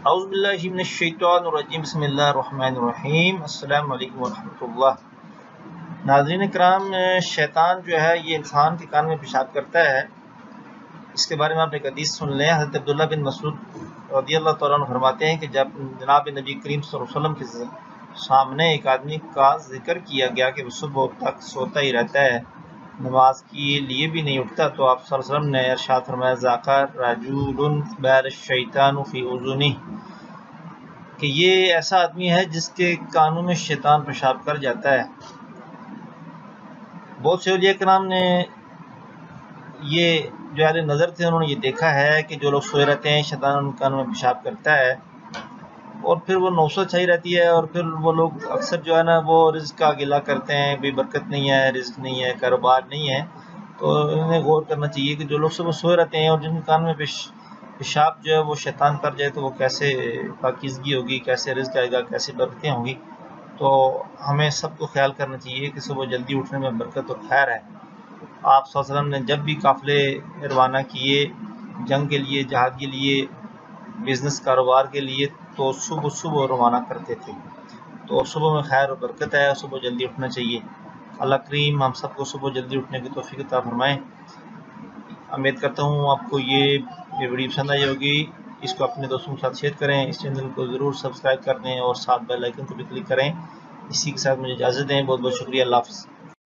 اعوذ باللہ من الشیطان الرجیم بسم اللہ الرحمن الرحیم السلام علیکم ورحمۃ اللہ۔ ناظرین کرام، شیطان جو ہے یہ انسان کے کان میں پیشاب کرتا ہے۔ اس کے بارے میں آپ ایک حدیث سن لیں۔ حضرت عبداللہ بن مسعود رضی اللہ تعالیٰ عنہ فرماتے ہیں کہ جب جناب نبی کریم صلی اللہ علیہ وسلم کے سامنے ایک آدمی کا ذکر کیا گیا کہ وہ صبح تک سوتا ہی رہتا ہے، نماز کے لیے بھی نہیں اٹھتا، تو آپ صلی اللہ علیہ وسلم نے ارشاد فرمایا ذاکا رجل بال الشیطان فی اذنہ، کہ یہ ایسا آدمی ہے جس کے کانوں میں شیطان پیشاب کر جاتا ہے۔ بہت سے اولیاء کرام نے یہ جو اہل نظر تھے انہوں نے یہ دیکھا ہے کہ جو لوگ سوئے رہتے ہیں شیطان ان کانوں میں پیشاب کرتا ہے اور پھر وہ نوسط چھائی رہتی ہے، اور پھر وہ لوگ اکثر جو ہے نا وہ رزق کا گلہ کرتے ہیں، بھی برکت نہیں ہے، رزق نہیں ہے، کاروبار نہیں ہے۔ تو انہیں غور کرنا چاہیے کہ جو لوگ صبح سوئے رہتے ہیں اور جن کے کان میں پیشاب جو ہے وہ شیطان کر جائے تو وہ کیسے پاکیزگی ہوگی، کیسے رزق آئے گا، کیسے برکتیں ہوں گی۔ تو ہمیں سب کو خیال کرنا چاہیے کہ صبح جلدی اٹھنے میں برکت اور خیر ہے۔ آپ صلی اللہ علیہ وسلم نے جب بھی قافلے روانہ کیے جنگ کے لیے، جہاد کے لیے، بزنس کاروبار کے لیے، تو صبح روانہ کرتے تھے۔ تو صبح میں خیر اور برکت ہے، صبح جلدی اٹھنا چاہیے۔ اللہ کریم ہم سب کو صبح جلدی اٹھنے کی توفیق عطا فرمائیں۔ امید کرتا ہوں آپ کو یہ ویڈیو پسند آئی ہوگی۔ اس کو اپنے دوستوں کے ساتھ شیئر کریں، اس چینل کو ضرور سبسکرائب کر دیں اور ساتھ بیل آئیکن کو بھی کلک کریں۔ اسی کے ساتھ مجھے اجازت دیں، بہت بہت شکریہ، اللہ حافظ۔